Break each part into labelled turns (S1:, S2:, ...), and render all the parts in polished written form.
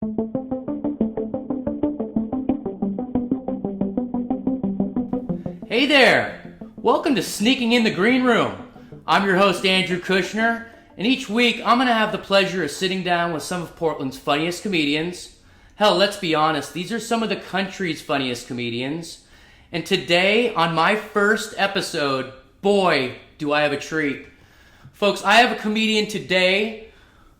S1: Hey there! Welcome to Sneaking in the Green Room. I'm your host, Andrew Kushner, and each week I'm going to have the pleasure of sitting down with some of Portland's funniest comedians. Hell, let's be honest, these are some of the country's funniest comedians. And today, on my first episode, boy, do I have a treat. Folks, I have a comedian today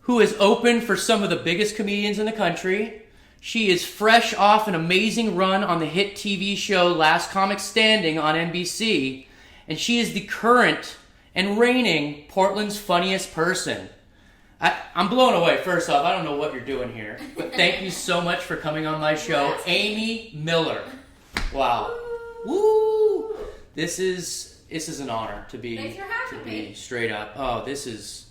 S1: who is open for some of the biggest comedians in the country. She is fresh off an amazing run on the hit TV show Last Comic Standing on NBC, and she is the current and reigning Portland's funniest person. I'm blown away. First off, I don't know what you're doing here, but thank you so much for coming on my show, Amy Miller. Wow. Woo! This is an honor to be.
S2: Thanks for having me.
S1: Straight up. Oh, this is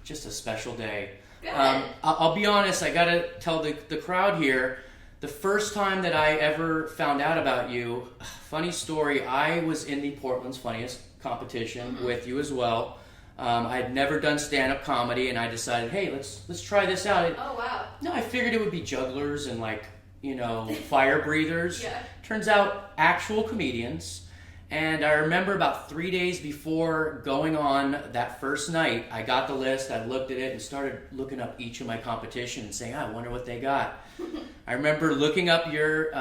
S1: just a special day.
S2: Good.
S1: I'll be honest, I gotta tell the crowd here, the first time that I ever found out about you, funny story, I was in the Portland's Funniest competition with you as well. I had never done stand-up comedy, and I decided, hey, let's try this out.
S2: Oh, wow.
S1: No, I figured it would be jugglers and fire breathers.
S2: Yeah.
S1: Turns out, actual comedians. And I remember about 3 days before going on that first night, I got the list, I looked at it, and started looking up each of my competition and saying, I wonder what they got. I remember looking up your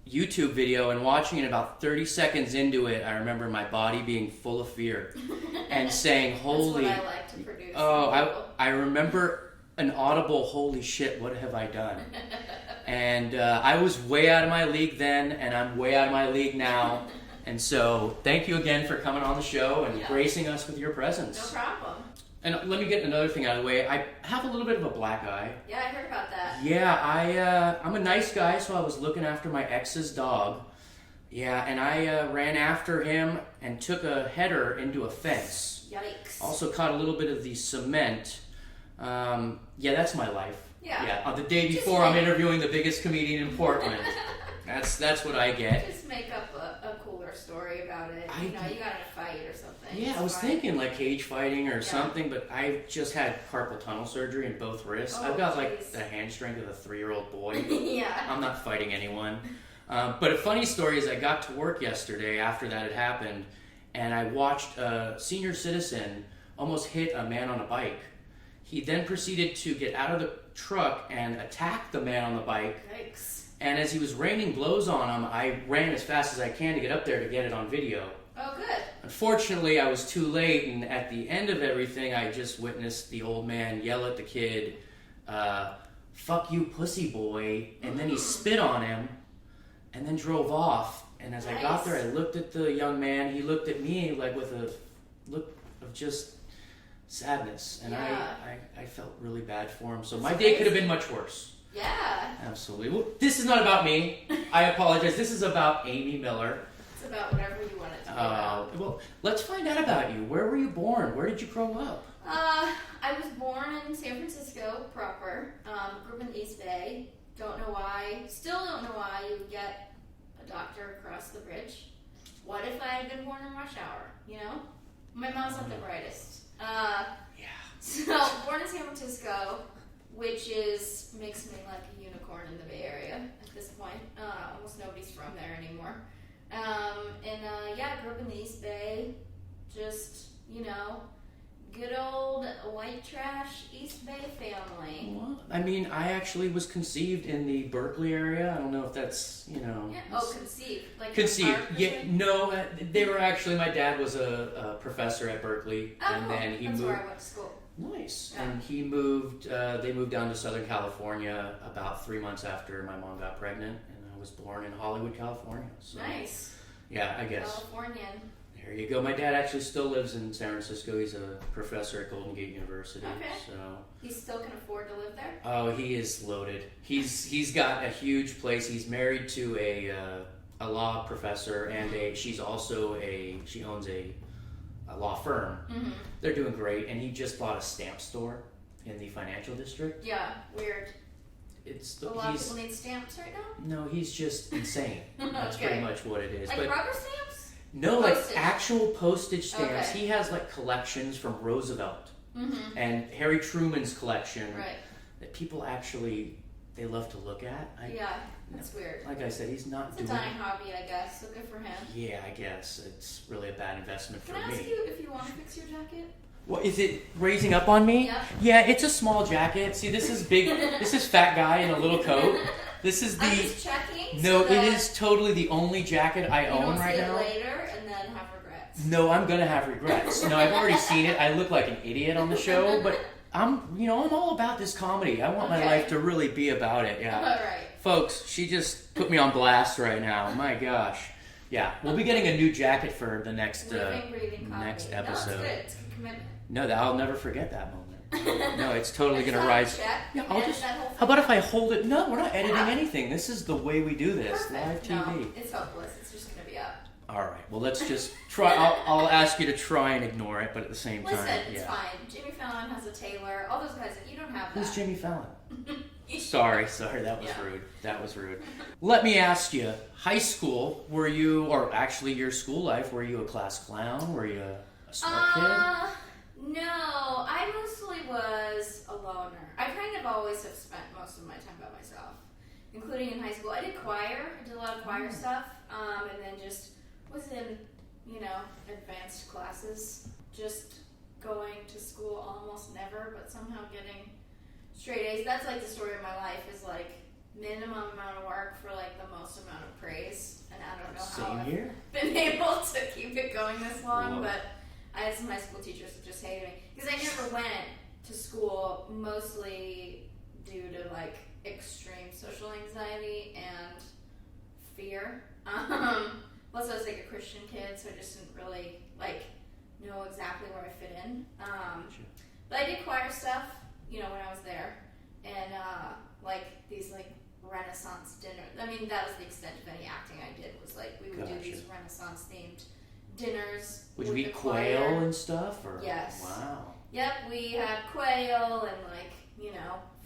S1: YouTube video and watching it. About 30 seconds into it, I remember my body being full of fear and saying, holy...
S2: That's what I like to produce.
S1: Oh, I remember an audible, holy shit, what have I done? And I was way out of my league then, and I'm way out of my league now. And so, thank you again for coming on the show and gracing us with your presence.
S2: No problem.
S1: And let me get another thing out of the way. I have a little bit of a black eye.
S2: Yeah, I heard about that.
S1: Yeah, I'm a nice guy, so I was looking after my ex's dog. Yeah, and I ran after him and took a header into a fence.
S2: Yikes.
S1: Also caught a little bit of the cement. Yeah, that's my life.
S2: Yeah.
S1: On the day before, I'm interviewing the biggest comedian in Portland. That's what I get.
S2: Just make up a cooler story about it. You got in a fight or something.
S1: Yeah, I was thinking like cage fighting or something, but I just had carpal tunnel surgery in both wrists. I've got like the hand strength of a 3-year-old boy.
S2: Yeah.
S1: I'm not fighting anyone. But a funny story is I got to work yesterday after that had happened, and I watched a senior citizen almost hit a man on a bike. He then proceeded to get out of the truck and attack the man on the bike.
S2: Yikes.
S1: And as he was raining blows on him, I ran as fast as I can to get up there to get it on video.
S2: Oh, good.
S1: Unfortunately, I was too late, and at the end of everything, I just witnessed the old man yell at the kid, fuck you, pussy boy, and then he spit on him, and then drove off. And as I got there, I looked at the young man, he looked at me like with a look of just sadness, and I felt really bad for him. So my day could have been much worse.
S2: Yeah.
S1: Absolutely. Well, this is not about me. I apologize. This is about Amy Miller.
S2: It's about whatever you want it to be about.
S1: Well, let's find out about you. Where were you born? Where did you grow up?
S2: I was born in San Francisco proper. Grew up in the East Bay. Don't know why. Still don't know why you would get a doctor across the bridge. What if I had been born in rush hour? You know? My mom's not the brightest. So, born in San Francisco, which makes me like a unicorn in the Bay Area at this point. Almost nobody's from there anymore. Grew up in the East Bay. Just, good old white trash East Bay family.
S1: Well, I mean, I actually was conceived in the Berkeley area. I don't know if that's,
S2: Yeah. Oh, conceived. Like
S1: conceived. Yeah. No, they were actually. My dad was a professor at Berkeley, and then he
S2: that's
S1: moved.
S2: where I went to school.
S1: Nice.
S2: Yeah.
S1: And he moved. They moved down to Southern California about 3 months after my mom got pregnant, and I was born in Hollywood, California. So,
S2: Nice.
S1: Yeah, I guess.
S2: Californian.
S1: There you go. My dad actually still lives in San Francisco. He's a professor at Golden Gate University.
S2: Okay.
S1: So.
S2: He still can afford to live there?
S1: Oh, he is loaded. He's got a huge place. He's married to a law professor, and she owns a law firm.
S2: Mm-hmm.
S1: They're doing great, and he just bought a stamp store in the financial district.
S2: Yeah, weird.
S1: It's
S2: A lot of people need stamps right now?
S1: No, he's just insane. That's pretty much what it is.
S2: Like
S1: but
S2: rubber stamps?
S1: no,
S2: Postage.
S1: like actual postage stamps.
S2: Okay.
S1: He has like collections from Roosevelt
S2: Mm-hmm.
S1: and Harry Truman's collection.
S2: Right.
S1: that people actually, they love to look at.
S2: That's weird.
S1: Like I said, he's not
S2: It's a dying hobby, I guess, so good for him.
S1: Yeah, I guess. It's really a bad investment for me.
S2: Can I ask you if you want to fix your jacket?
S1: Well, is it raising up on me?
S2: Yep.
S1: Yeah, it's a small jacket. See, this is big. This is fat guy in a little coat. This is the...
S2: I'm just checking.
S1: No,
S2: so
S1: it is totally the only jacket I own right now.
S2: You don't see it later and then have regrets.
S1: No, I'm gonna have regrets. No, I've already seen it. I look like an idiot on the show, but I'm all about this comedy. I want my life to really be about it. Yeah.
S2: All right.
S1: Folks, she just put me on blast right now. My gosh. Yeah, we'll be getting a new jacket for the next next episode.
S2: No, it's good. It's a commitment.
S1: No, I'll never forget that moment. No, it's totally gonna rise.
S2: Yeah,
S1: I'll just. How about if I hold it? No, we're not editing anything. This is the way we do this.
S2: Perfect.
S1: Live TV.
S2: No, it's hopeless. It's just gonna be up.
S1: All right. Well, let's just try. I'll ask you to try and ignore it, but at the same time,
S2: Listen, it's fine. Jimmy Fallon has a tailor. All those guys. You don't have that.
S1: Who's Jimmy Fallon? Sorry, that was rude. That was rude. Let me ask you, high school, were you, or actually your school life, were you a class clown? Were you a smart kid?
S2: No, I mostly was a loner. I kind of always have spent most of my time by myself, including in high school. I did choir. I did a lot of choir stuff, and then just was in, advanced classes. Just going to school almost never, but somehow getting straight A's. That's like the story of my life, is like minimum amount of work for like the most amount of praise. And I don't know how I've been able to keep it going this long, but I had some high school teachers that just hated me. Because I never went to school mostly due to like extreme social anxiety and fear. Plus I was like a Christian kid, so I just didn't really like know exactly where I fit in. But I did choir stuff, when I was there, and like these like Renaissance dinner. I mean, that was the extent of any acting I did. Was like we would do these Renaissance themed dinners.
S1: Would you eat quail and stuff? Or?
S2: Yes.
S1: Wow.
S2: Yep, we had quail and like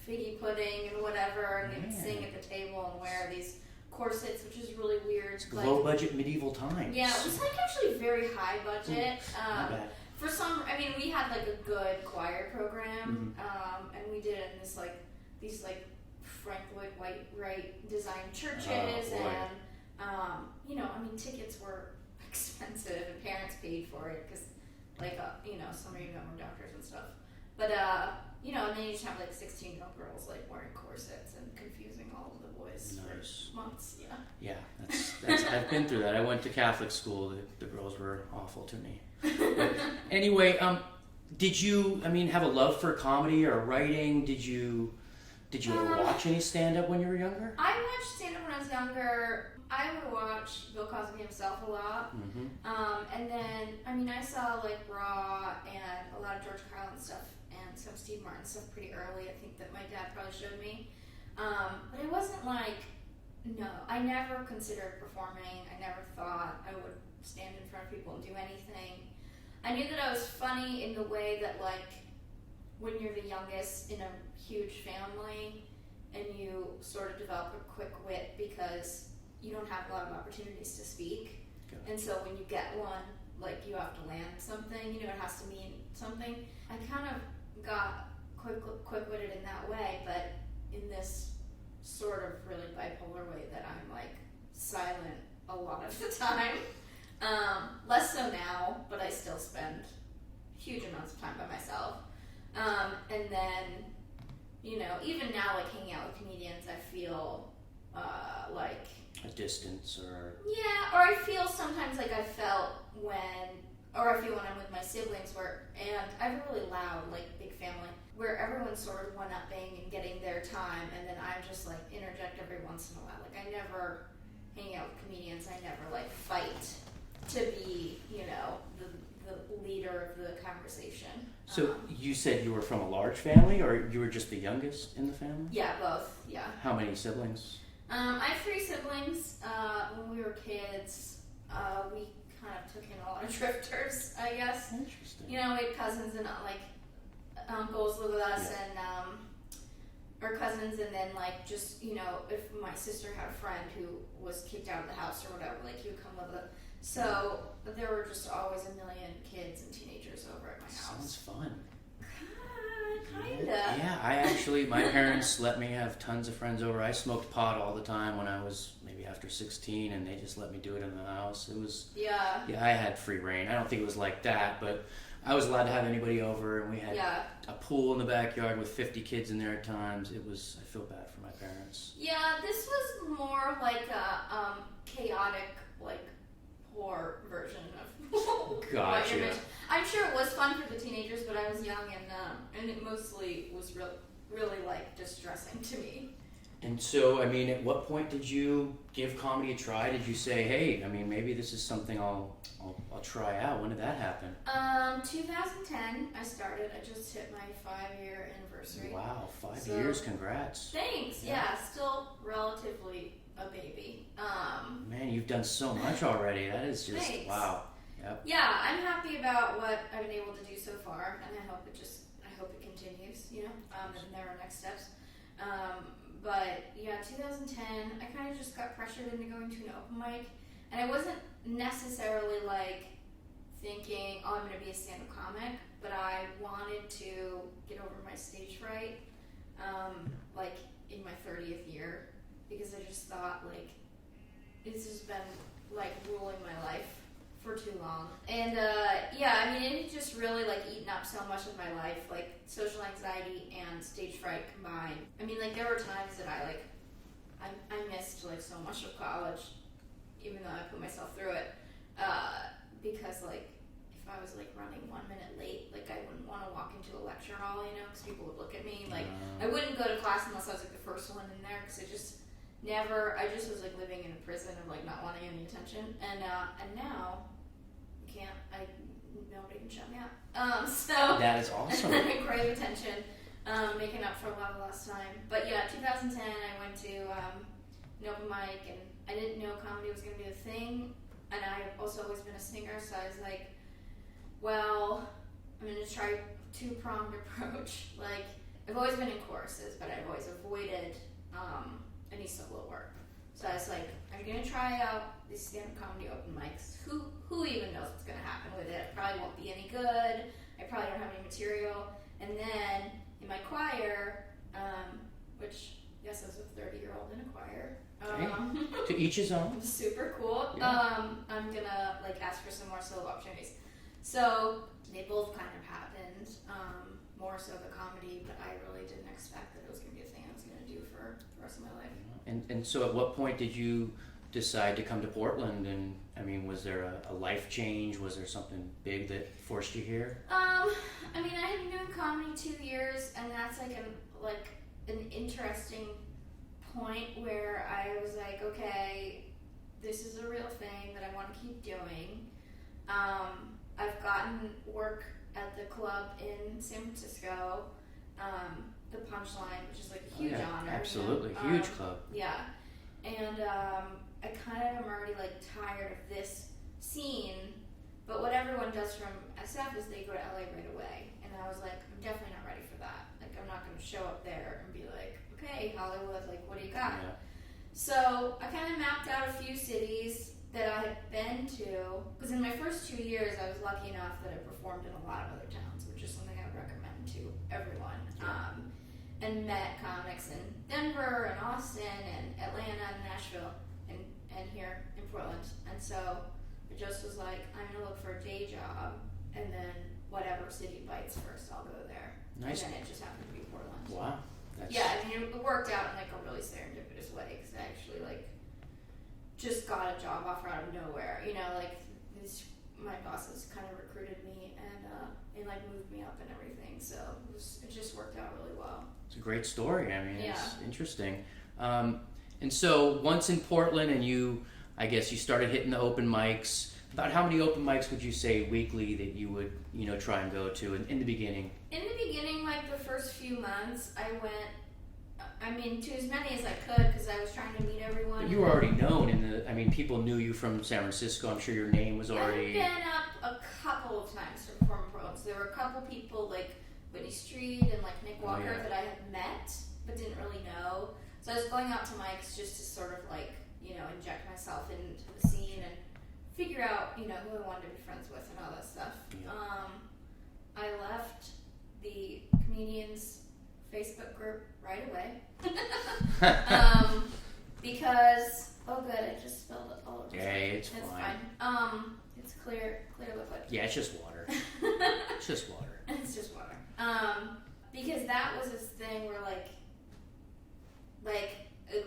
S2: figgy pudding and whatever, and they'd sing at the table and wear these corsets, which is really weird.
S1: It's low budget medieval times.
S2: Yeah, it was like actually very high budget.
S1: Not bad.
S2: For some, we had like a good choir program, and we did it in this like these like Frank Lloyd Wright designed churches, and tickets were expensive, and parents paid for it because like some of you were doctors and stuff. But and then you just have like 16-year-old girls like wearing corsets and confusing all of the boys for months.
S1: Yeah, that's I've been through that. I went to Catholic school. The girls were awful to me. But anyway, did you have a love for comedy or writing? Did you ever watch any stand-up when you were younger?
S2: I watched stand-up when I was younger. I would watch Bill Cosby himself a lot. And then, I saw like Raw and a lot of George Carlin stuff and some Steve Martin stuff pretty early. I think that my dad probably showed me. But it wasn't like, no, I never considered performing. I never thought I would stand in front of people and do anything. I knew that I was funny in the way that like when you're the youngest in a huge family and you sort of develop a quick wit because you don't have a lot of opportunities to speak. Gotcha. And so when you get one, like you have to land something, it has to mean something. I kind of got quick-witted in that way, but in this sort of really bipolar way that I'm like silent a lot of the time. Less so now, but I still spend huge amounts of time by myself. And then, even now, like hanging out with comedians, I feel like
S1: a distance, or
S2: or I feel sometimes like I feel when I'm with my siblings, and I have a really loud, like big family, where everyone's sort of one-upping and getting their time, and then I'm just like interject every once in a while. Like I never hang out with comedians. I never like fight to be, the leader of the conversation.
S1: So you said you were from a large family, or you were just the youngest in the family?
S2: Yeah, both. Yeah.
S1: How many siblings?
S2: I have 3 siblings. When we were kids, we kind of took in a lot of drifters, I guess.
S1: Interesting.
S2: We had cousins and like uncles live with us, and or cousins, and then like just if my sister had a friend who was kicked out of the house or whatever, like he would come live with us. So there were just always a million kids and teenagers over at my house.
S1: Sounds fun.
S2: God, kinda.
S1: Yeah, I actually, my parents let me have tons of friends over. I smoked pot all the time when I was maybe after 16, and they just let me do it in the house. It was,
S2: Yeah.
S1: yeah, I had free reign. I don't think it was like that, but I was allowed to have anybody over, and we had a pool in the backyard with 50 kids in there at times. It was, I feel bad for my parents.
S2: Yeah, this was more like a chaotic, like, poor version of
S1: Gotcha.
S2: I'm sure it was fun for the teenagers, but I was young, and it mostly was really like distressing to me.
S1: And so, I mean, at what point did you give comedy a try? Did you say, hey, I mean, maybe this is something I'll try out? When did that happen?
S2: 2010, I started. I just hit my 5-year anniversary.
S1: Wow, 5 years, congrats.
S2: Thanks, yeah, still relatively a baby.
S1: Man, you've done so much already. That is just,
S2: thanks.
S1: Wow. Yep.
S2: Yeah, I'm happy about what I've been able to do so far, and I hope it continues, and there are next steps. But yeah, 2010, I kind of just got pressured into going to an open mic, and I wasn't necessarily like thinking, oh, I'm going to be a stand-up comic, but I wanted to get over my stage fright, like in my 30th year, because I just thought like this has been like ruling my life for too long. And yeah, I mean, it had just really like eaten up so much of my life, like social anxiety and stage fright combined. I mean, like there were times that I missed like so much of college, even though I put myself through it, because like if I was like running 1 minute late, like I wouldn't want to walk into a lecture hall, because people would look at me. Like I wouldn't go to class unless I was like the first one in there, because I just was like living in a prison of like not wanting any attention. And now nobody can shut me up. So
S1: that is awesome.
S2: I crave attention, making up for a lot of lost time. But yeah, 2010, I went to an open mic, and I didn't know comedy was going to be a thing. And I've also always been a singer, so I was like, well, I'm going to try a two-pronged approach. Like, I've always been in choruses, but I've always avoided any solo work. So I was like, I'm going to try out these stand-up comedy open mics. Who even knows what's going to happen with it? It probably won't be any good. I probably don't have any material. And then in my choir, which, yes, I was a 30-year-old in a choir.
S1: To each his own.
S2: Super cool.
S1: Yeah.
S2: I'm going to like ask for some more solo opportunities. So they both kind of happened. More so the comedy, but I really didn't expect that it was going to be a thing I was going to do for the rest of my life.
S1: And so at what point did you decide to come to Portland? And I mean, was there a life change? Was there something big that forced you here?
S2: I mean, I had been doing comedy 2 years, and that's like an interesting point where I was like, okay, this is a real thing that I want to keep doing. I've gotten work at the club in San Francisco, the Punchline, which is like a huge honor.
S1: Absolutely, huge club.
S2: Yeah, and I kind of am already like tired of this scene, but what everyone does from SF is they go to LA right away, and I was like, I'm definitely not ready for that. Like, I'm not going to show up there and be like, okay, Hollywood, like, what do you got?
S1: Yeah.
S2: So I kind of mapped out a few cities that I had been to, because in my first 2 years, I was lucky enough that I performed in a lot of other towns, which is something I would recommend to everyone. And met comics in Denver and Austin and Atlanta and Nashville and here in Portland. And so I just was like, I'm going to look for a day job, and then whatever city bites first, I'll go there.
S1: Nice.
S2: And then it just happened to be Portland.
S1: Wow.
S2: Yeah, I mean, it worked out in like a really serendipitous way, because I actually like just got a job offer out of nowhere. My bosses kind of recruited me and like moved me up and everything. So it just worked out really well.
S1: It's a great story. I mean,
S2: Yeah.
S1: It's interesting. And so once in Portland, and I guess you started hitting the open mics. About how many open mics would you say weekly that you would, try and go to in the beginning?
S2: In the beginning, like the first few months, I went, to as many as I could, because I was trying to meet everyone.
S1: But you were already known people knew you from San Francisco. I'm sure your name was already...
S2: I've been up a couple of times to perform in Portland. So there were a couple people like Whitney Street and like Nick Walker that I had met, but didn't really know. So I was going out to mics just to sort of like, inject myself into the scene and figure out, who I wanted to be friends with and all that stuff.
S1: Yeah.
S2: I left the comedians Facebook group right away. Because good, I just spilled it all over.
S1: Yeah, it's fine.
S2: It's clear liquid.
S1: Yeah, it's just water. It's just water.
S2: It's just water. Because that was this thing where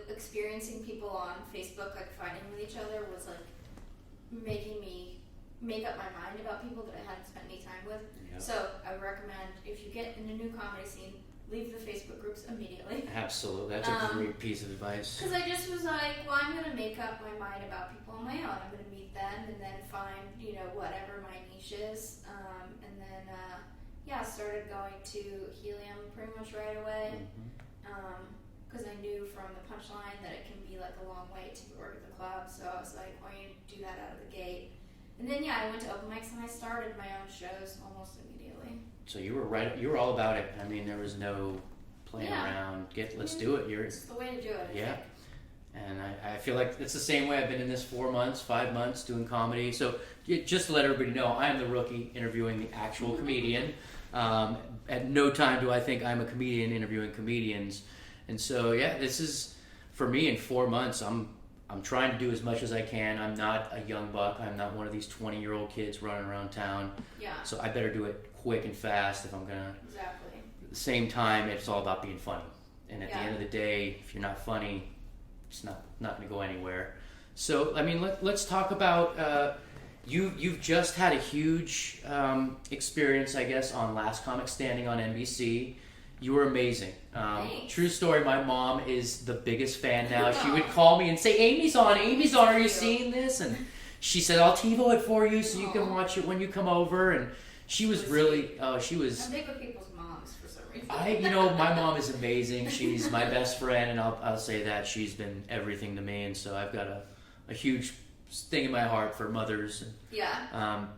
S2: experiencing people on Facebook fighting with each other was making me make up my mind about people that I hadn't spent any time with. Yep. So I would recommend, if you get in a new comedy scene, leave the Facebook groups immediately.
S1: Absolutely. That's a great piece of advice.
S2: Because I just was well, I'm going to make up my mind about people on my own. I'm going to meet them and then find, whatever my niche is. And then, started going to Helium pretty much right away. Because I knew from the punchline that it can be a long way to work at the club. So I was why don't you do that out of the gate? And then, I went to open mics and I started my own shows almost immediately. So
S1: you were all about it. I mean, there was no playing around. Let's do it.
S2: It's the way to do it.
S1: Yeah. And I feel like it's the same way. I've been in this 5 months doing comedy. So just to let everybody know, I am the rookie interviewing the actual comedian. At no time do I think I'm a comedian interviewing comedians. And so, this is, for me, in 4 months, I'm trying to do as much as I can. I'm not a young buck. I'm not one of these 20-year-old kids running around town.
S2: Yeah.
S1: So I better do it quick and fast if I'm going to.
S2: Exactly.
S1: At the same time, it's all about being funny. And at the end of the day, if you're not funny, it's not going to go anywhere. So, I mean, let's talk about, you've just had a huge experience, I guess, on Last Comic Standing on NBC. You were amazing. True story, my mom is the biggest fan now. She would call me and say, Amy's on, are you seeing this? And she said, I'll TiVo it for you so you can watch it when you come over. And she was really, she was...
S2: I'm big with people's moms for some reason.
S1: My mom is amazing. She's my best friend, and I'll say that. She's been everything to me, and so I've got a huge thing in my heart for mothers.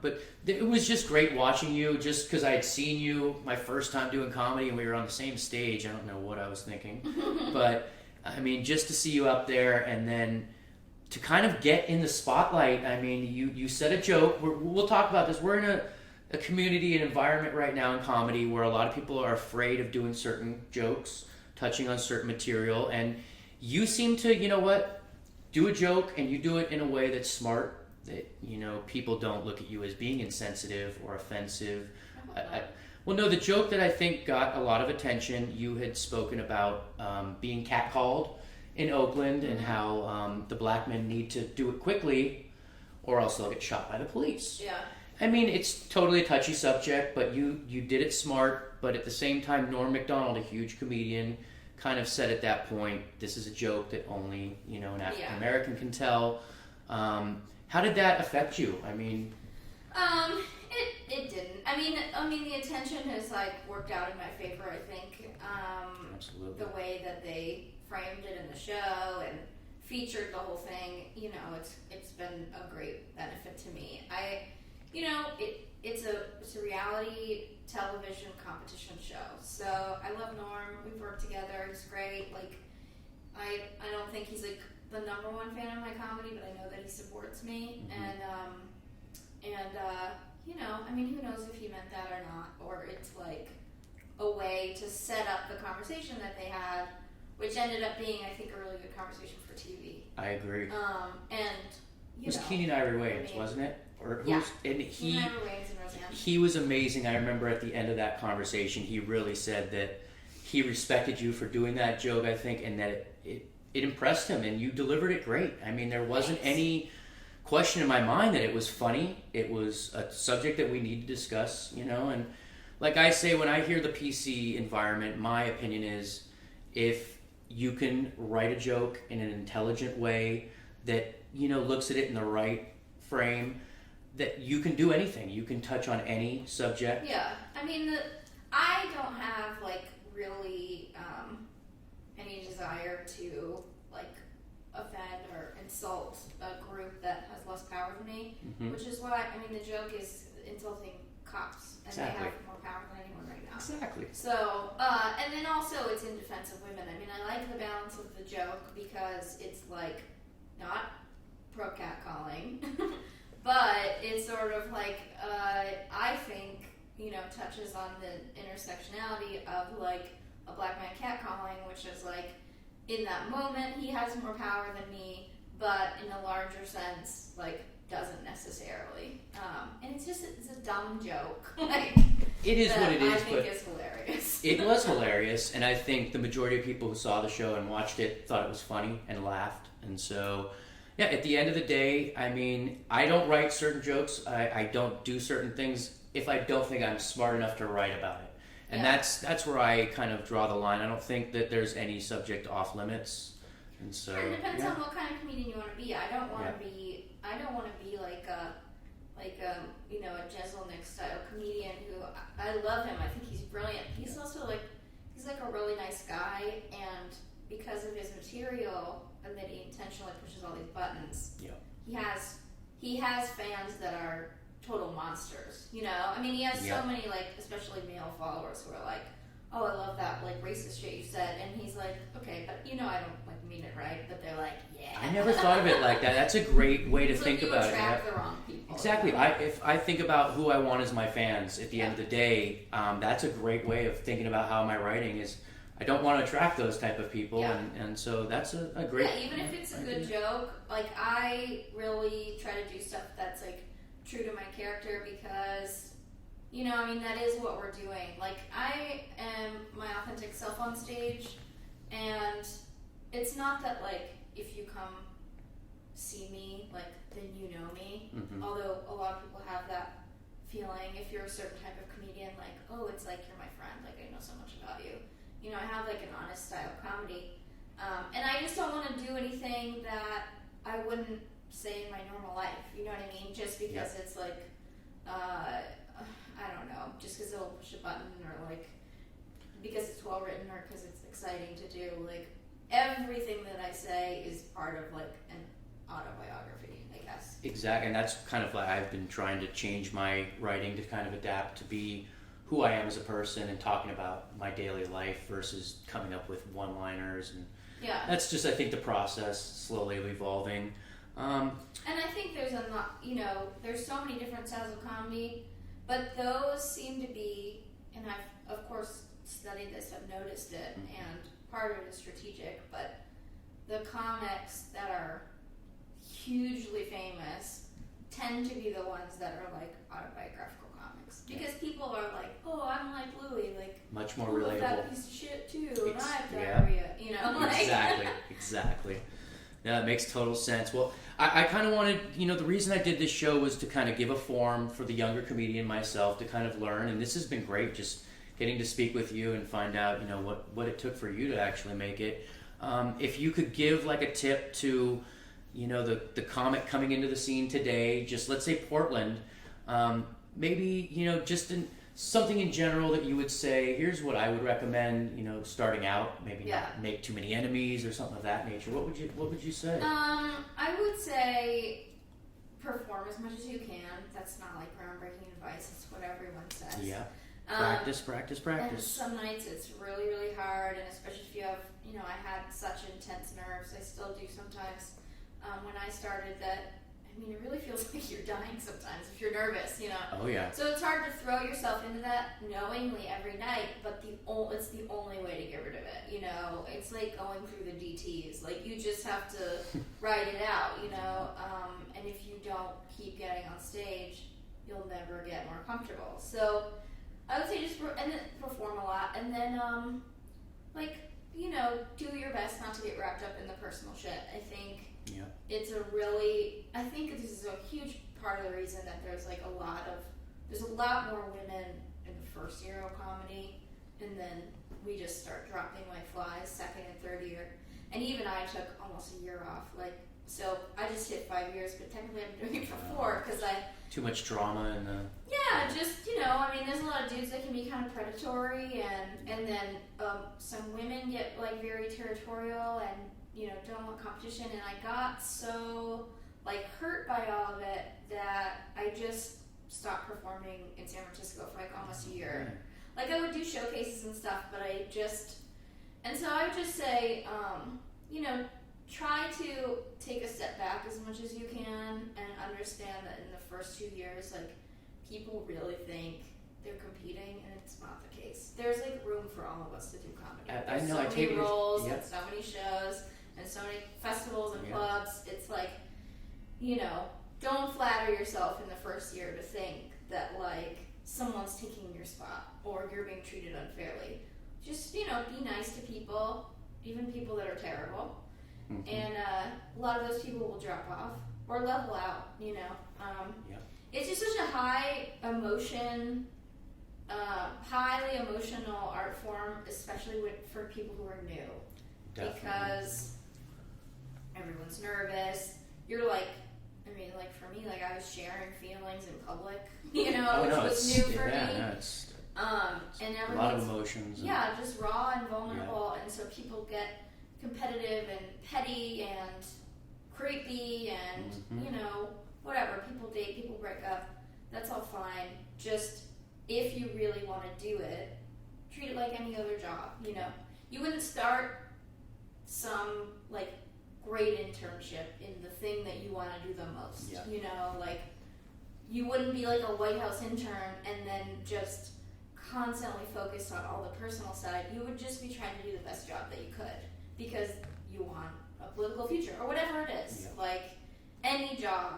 S1: But it was just great watching you, just because I had seen you my first time doing comedy and we were on the same stage. I don't know what I was thinking. But, I mean, just to see you up there and then to kind of get in the spotlight. I mean, you said a joke. We'll talk about this. We're in a community and environment right now in comedy where a lot of people are afraid of doing certain jokes, touching on certain material. And you seem to, do a joke, and you do it in a way that's smart, that, people don't look at you as being insensitive or offensive. The joke that I think got a lot of attention, you had spoken about being catcalled in Oakland and how the black men need to do it quickly or else they'll get shot by the police.
S2: Yeah.
S1: I mean, it's totally a touchy subject, but you did it smart, but at the same time, Norm Macdonald, a huge comedian, kind of said at that point, this is a joke that only, an African American can tell. How did that affect you? I mean...
S2: It didn't. I mean, the attention has worked out in my favor, I think.
S1: Absolutely.
S2: The way that they framed it in the show and featured the whole thing, it's been a great benefit to me. It's a reality television competition show. So I love Norm. We've worked together. He's great. I don't think he's the number one fan of my comedy, but I know that he supports me. Mm-hmm. Who knows if he meant that or not, or it's a way to set up the conversation that they had, which ended up being, I think, a really good conversation for TV.
S1: I agree.
S2: It
S1: was Keenan Ivory Wayans, wasn't it?
S2: Yeah.
S1: And
S2: Keenan Ivory Wayans and Roseanne.
S1: He was amazing. I remember at the end of that conversation, he really said that he respected you for doing that joke, I think, and that it impressed him, and you delivered it great. I mean, there wasn't any question in my mind that it was funny. It was a subject that we need to discuss, and like I say, when I hear the PC environment, my opinion is if you can write a joke in an intelligent way that, looks at it in the right frame, that you can do anything. You can touch on any subject.
S2: Yeah. I don't have, really any desire to, offend or insult a group that has less power than me, which is why, the joke is insulting cops, and
S1: exactly.
S2: They have more power than anyone right now.
S1: Exactly.
S2: So, and then also it's in defense of women. I like the balance of the joke because it's, not pro-catcalling, but it's sort of I think touches on the intersectionality of like a black man catcalling, which is like in that moment he has more power than me, but in a larger sense, like doesn't necessarily. And it's a dumb joke. Like
S1: it is what it is,
S2: I think
S1: but
S2: it's hilarious.
S1: It was hilarious, and I think the majority of people who saw the show and watched it thought it was funny and laughed. And so, yeah, at the end of the day, I mean, I don't write certain jokes. I don't do certain things if I don't think I'm smart enough to write about it. And that's where I kind of draw the line. I don't think that there's any subject off limits. And so
S2: it depends on what kind of comedian you want to be. I don't want to be like a Jeselnik style comedian who I love him. I think he's brilliant. He's also he's a really nice guy, and because of his material and that he intentionally pushes all these buttons, he has fans that are total monsters. I mean, he has so many especially male followers who are like, oh, I love that racist shit you said, and he's like, okay, but I don't mean it right, but they're like, yeah.
S1: I never thought of it like that. That's a great way to think about it.
S2: You attract the wrong people.
S1: Exactly. If I think about who I want as my fans at the end of the day, that's a great way of thinking about how my writing is. I don't want to attract those type of people, and so that's a great.
S2: Yeah, even if it's a good joke, I really try to do stuff that's true to my character because. That is what we're doing. I am my authentic self on stage, and it's not that, if you come see me, then you know me. Mm-hmm. Although a lot of people have that feeling if you're a certain type of comedian, oh, it's like you're my friend, I know so much about you. I have, an honest style of comedy. And I just don't want to do anything that I wouldn't say in my normal life. You know what I mean? Just because it's, I don't know, just because it'll push a button or because it's well written or because it's exciting to do. Everything that I say is part of an autobiography, I guess.
S1: Exactly, and that's kind of I've been trying to change my writing to kind of adapt to be who I am as a person and talking about my daily life versus coming up with one-liners, and that's just I think the process slowly evolving.
S2: And I think there's there's so many different styles of comedy. But those seem to be, and I've, of course, studied this, I've noticed it, and part of it is strategic, but the comics that are hugely famous tend to be the ones that are autobiographical comics. Because people are oh, I'm like Louis,
S1: much more relatable.
S2: That piece of shit too, and I have diarrhea,
S1: Exactly. Yeah, it makes total sense. Well, I kind of wanted, the reason I did this show was to kind of give a forum for the younger comedian myself to kind of learn, and this has been great, just getting to speak with you and find out, what it took for you to actually make it. If you could give a tip to, the comic coming into the scene today, just let's say Portland, maybe, just something in general that you would say, here's what I would recommend, starting out, maybe not make too many enemies or something of that nature. What would you say?
S2: I would say perform as much as you can. That's not groundbreaking advice. It's what everyone says.
S1: Yeah. Practice.
S2: And some nights it's really, really hard, and especially if you have, I had such intense nerves. I still do sometimes. When I started that, it really feels like you're dying sometimes if you're nervous,
S1: Oh, yeah.
S2: So it's hard to throw yourself into that knowingly every night, but it's the only way to get rid of it, It's like going through the DTs. You just have to write it out, and if you don't keep getting on stage, you'll never get more comfortable. So I would say just and then perform a lot, and then, do your best not to get wrapped up in the personal shit. I think I think this is a huge part of the reason that there's a lot more women in the first year of comedy, and then we just start dropping like flies second and third year. And even I took almost a year off. So I just hit 5 years, but technically I've been doing it for 4 because
S1: too much drama and
S2: just there's a lot of dudes that can be kind of predatory, and then some women get very territorial and don't want competition, and I got so hurt by all of it that I just stopped performing in San Francisco for almost a year. I would do showcases and stuff, but and so I would just say, try to take a step back as much as you can and understand that in the first 2 years, people really think they're competing, and it's not the case. There's like room for all of us to do comedy.
S1: I know.
S2: There's so many roles
S1: Yep.
S2: and so many shows and so many festivals and
S1: Yep.
S2: clubs. It's like, you know, don't flatter yourself in the first year to think that like someone's taking your spot or you're being treated unfairly. Just, you know, be nice to people, even people that are terrible.
S1: Mm-hmm.
S2: And a lot of those people will drop off or level out, you know.
S1: Yep.
S2: It's just such a high emotion, highly emotional art form, especially for people who are new.
S1: Definitely.
S2: Because everyone's nervous. You're like, I mean, like for me, like I was sharing feelings in public, you know, which was new for me.
S1: No, it's
S2: and
S1: a lot of emotions.
S2: Yeah, just raw and vulnerable, and so people get competitive and petty and creepy and you know, whatever. People date, people break up. That's all fine. Just if you really want to do it, treat it like any other job. You know, you wouldn't start some like great internship in the thing that you want to do the most.
S1: Yeah.
S2: You know, like you wouldn't be like a White House intern and then just constantly focused on all the personal side. You would just be trying to do the best job that you could because you want a political future or whatever it is.
S1: Yeah.
S2: Like any job,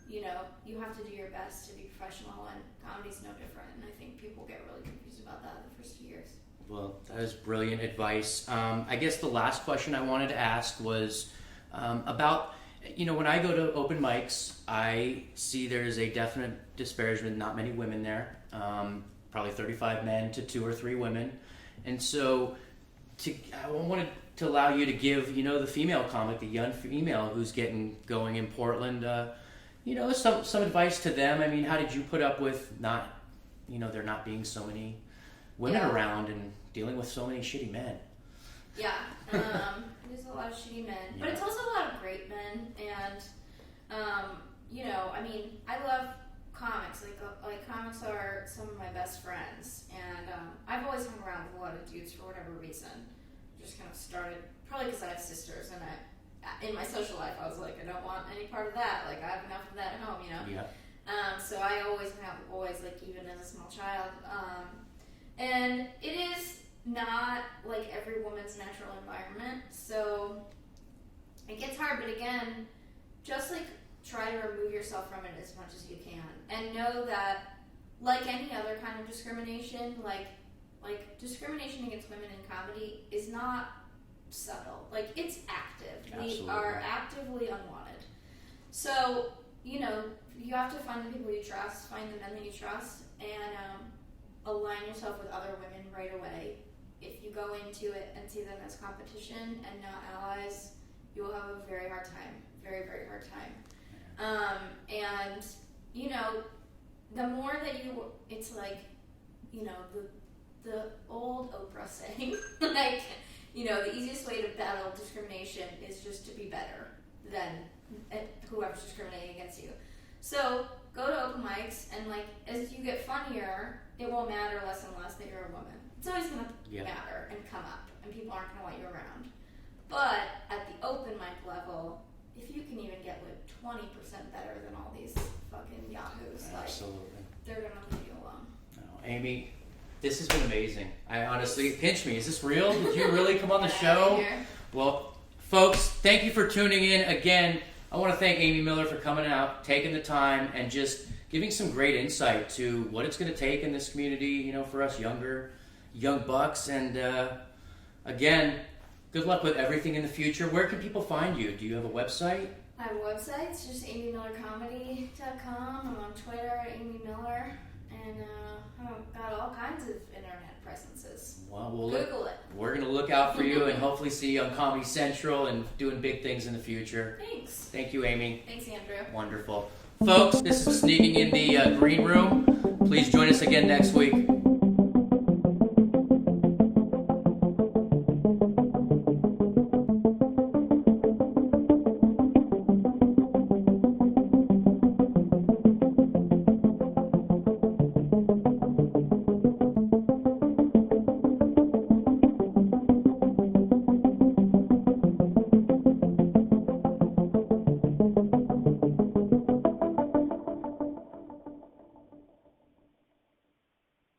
S2: you know, you have to do your best to be professional, and comedy's no different. And I think people get really confused about that the first 2 years.
S1: Well, that is brilliant advice. I guess the last question I wanted to ask was about, you know, when I go to open mics, I see there's a definite disparagement, not many women there, probably 35 men to 2 or 3 women. And so I wanted to allow you to give, you know, the female comic, the young female who's getting going in Portland, you know, some advice to them. I mean, how did you put up with not, you know, there not being so many women around and dealing with so many shitty men?
S2: Yeah, there's a lot of shitty men, but it's also a lot of great men, and you know, I mean, I love comics. Like comics are some of my best friends, and I've always hung around with a lot of dudes for whatever reason. Just kind of started probably because I have sisters, and in my social life I was like, I don't want any part of that. Like I have enough of that at home, you know.
S1: Yeah.
S2: So I always hung out with boys, like even as a small child. And it is not like every woman's natural environment, so it gets hard, but again, just like try to remove yourself from it as much as you can, and know that like any other kind of discrimination, like discrimination against women in comedy is not subtle, like it's active.
S1: Absolutely.
S2: We are actively unwanted. So, you know, you have to find the people you trust, find the men that you trust, and align yourself with other women right away. If you go into it and see them as competition and not allies, you will have a very hard time. Very, very hard time. And, you know, the more that it's like, you know, the old Oprah saying, like, you know, the easiest way to battle discrimination is just to be better than whoever's discriminating against you. So go to open mics, and like as you get funnier, it will matter less and less that you're a woman. It's always going to matter and come up, and people aren't going to want you around. But at the open mic level, if you can even get like 20% better than all these fucking yahoos,
S1: Absolutely.
S2: like they're going to leave you alone.
S1: No, Amy, this has been amazing. I honestly, pinch me. Is this real? Did you really come on the show? Well, folks, thank you for tuning in again. I want to thank Amy Miller for coming out, taking the time, and just giving some great insight to what it's going to take in this community, you know, for us young bucks. And again, good luck with everything in the future. Where can people find you? Do you have a website?
S2: I have a website. It's just amymillercomedy.com. I'm on Twitter at Amy Miller, and I've got all kinds of internet presences.
S1: Well,
S2: Google it.
S1: We're going to look out for you and hopefully see you on Comedy Central and doing big things in the future.
S2: Thanks.
S1: Thank you, Amy.
S2: Thanks, Andrew.
S1: Wonderful. Folks, this is Sneaking in the Green Room. Please join us again next week.